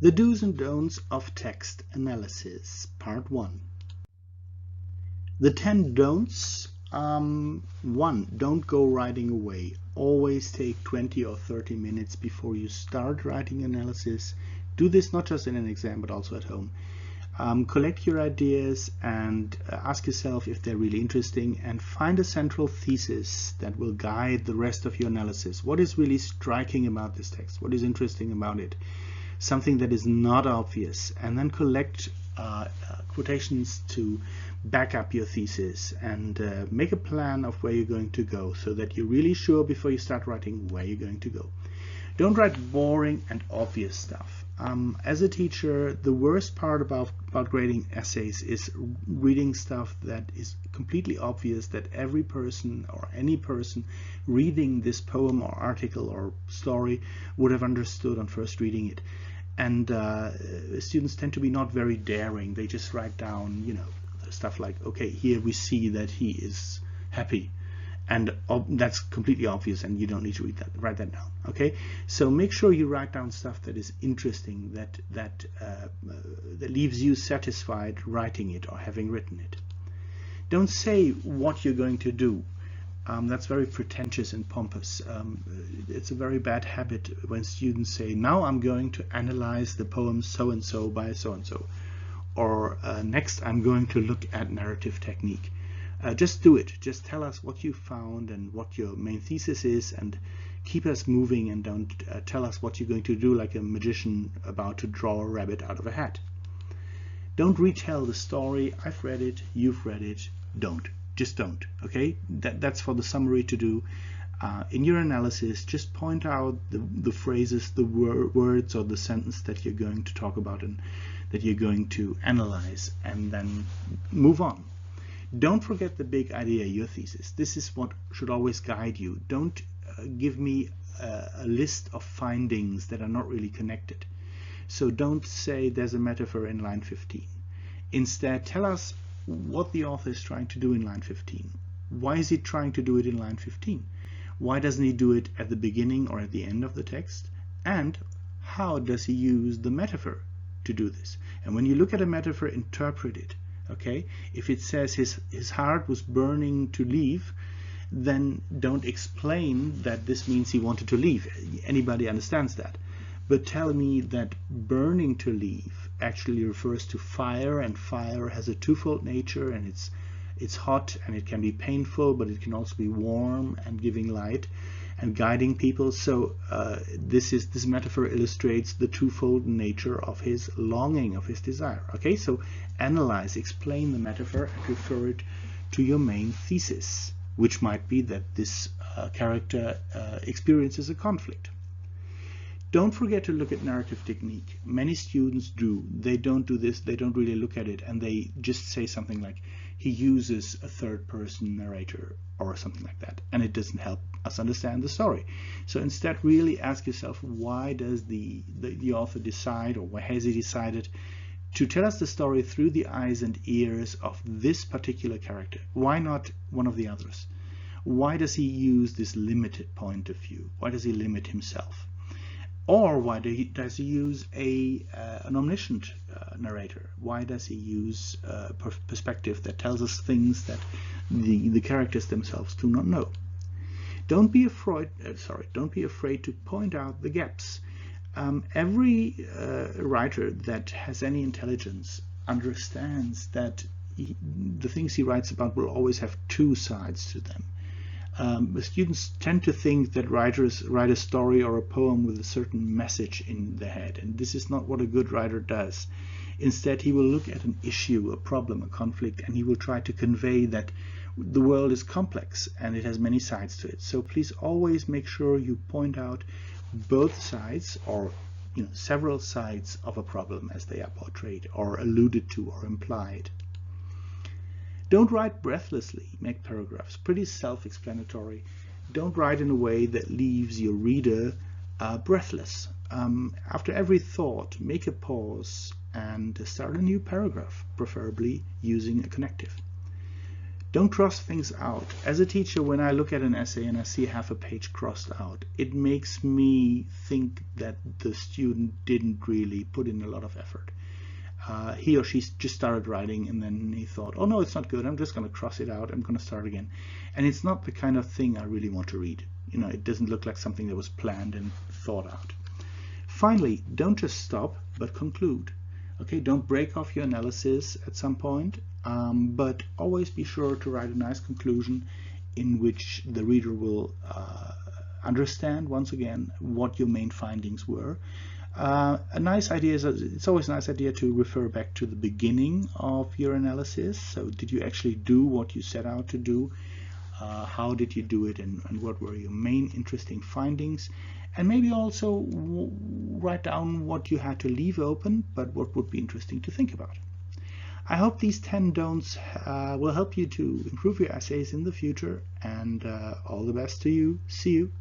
The do's and don'ts of text analysis, part 1. The 10 don'ts. 1. Don't go writing away. Always take 20 or 30 minutes before you start writing analysis. Do this not just in an exam but also at home. Collect your ideas and ask yourself if they're really interesting, and find a central thesis that will guide the rest of your analysis. What is really striking about this text? What is interesting about it? Something that is not obvious, and then collect quotations to back up your thesis, and make a plan of where you're going to go so that you're really sure before you start writing where you're going to go. Don't write boring and obvious stuff. As a teacher, the worst part about grading essays is reading stuff that is completely obvious, that every person or any person reading this poem or article or story would have understood on first reading it. And students tend to be not very daring. They just write down, stuff like, okay, here we see that he is happy, and that's completely obvious, and you don't need to write that down. Okay, so make sure you write down stuff that is interesting, that leaves you satisfied writing it or having written it. Don't say what you're going to do. That's very pretentious and pompous. It's a very bad habit when students say, now I'm going to analyze the poem so-and-so by so-and-so, or next I'm going to look at narrative technique. Just do it. Just tell us what you found and what your main thesis is, and keep us moving, and don't tell us what you're going to do like a magician about to draw a rabbit out of a hat. Don't retell the story. I've read it, you've read it. Don't. Just don't. Okay, that's for the summary to do. In your analysis, just point out the phrases, the words or the sentence that you're going to talk about and that you're going to analyze, and then move on. Don't forget the big idea, your thesis. This is what should always guide you. Don't give me a list of findings that are not really connected. So don't say there's a metaphor in line 15. Instead, tell us what the author is trying to do in line 15. Why is he trying to do it in line 15? Why doesn't he do it at the beginning or at the end of the text? And how does he use the metaphor to do this? And when you look at a metaphor, interpret it. Okay, if it says his heart was burning to leave, then don't explain that this means he wanted to leave. Anybody understands that. But tell me that burning to leave actually refers to fire, and fire has a twofold nature, and it's hot and it can be painful, but it can also be warm and giving light and guiding people. So this metaphor illustrates the twofold nature of his longing, of his desire. Okay, so analyze, explain the metaphor, and refer it to your main thesis, which might be that this character experiences a conflict. Don't forget to look at narrative technique. Many students do. They don't do this. They don't really look at it, and they just say something like, he uses a third-person narrator or something like that, and it doesn't help us understand the story. So instead, really ask yourself, why does the author decide, or why has he decided to tell us the story through the eyes and ears of this particular character? Why not one of the others? Why does he use this limited point of view? Why does he limit himself? Or why does he use an omniscient narrator? Why does he use a perspective that tells us things that the characters themselves do not know? Don't be afraid to point out the gaps. Every writer that has any intelligence understands that the things he writes about will always have two sides to them. Students tend to think that writers write a story or a poem with a certain message in their head, and this is not what a good writer does. Instead, he will look at an issue, a problem, a conflict, and he will try to convey that the world is complex and it has many sides to it. So please always make sure you point out both sides, or several sides of a problem as they are portrayed or alluded to or implied. Don't write breathlessly. Make paragraphs pretty self-explanatory. Don't write in a way that leaves your reader breathless. After every thought, make a pause and start a new paragraph, preferably using a connective. Don't cross things out. As a teacher, when I look at an essay and I see half a page crossed out, it makes me think that the student didn't really put in a lot of effort. He or she just started writing and then he thought, oh no, it's not good, I'm just going to cross it out, I'm going to start again. And it's not the kind of thing I really want to read. You know, it doesn't look like something that was planned and thought out. Finally, don't just stop, but conclude. Okay, don't break off your analysis at some point, but always be sure to write a nice conclusion in which the reader will understand once again what your main findings were. A nice idea is, it's always a nice idea to refer back to the beginning of your analysis. So did you actually do what you set out to do? How did you do it, and what were your main interesting findings? And maybe also write down what you had to leave open, but what would be interesting to think about. I hope these 10 don'ts will help you to improve your essays in the future, and all the best to you. See you.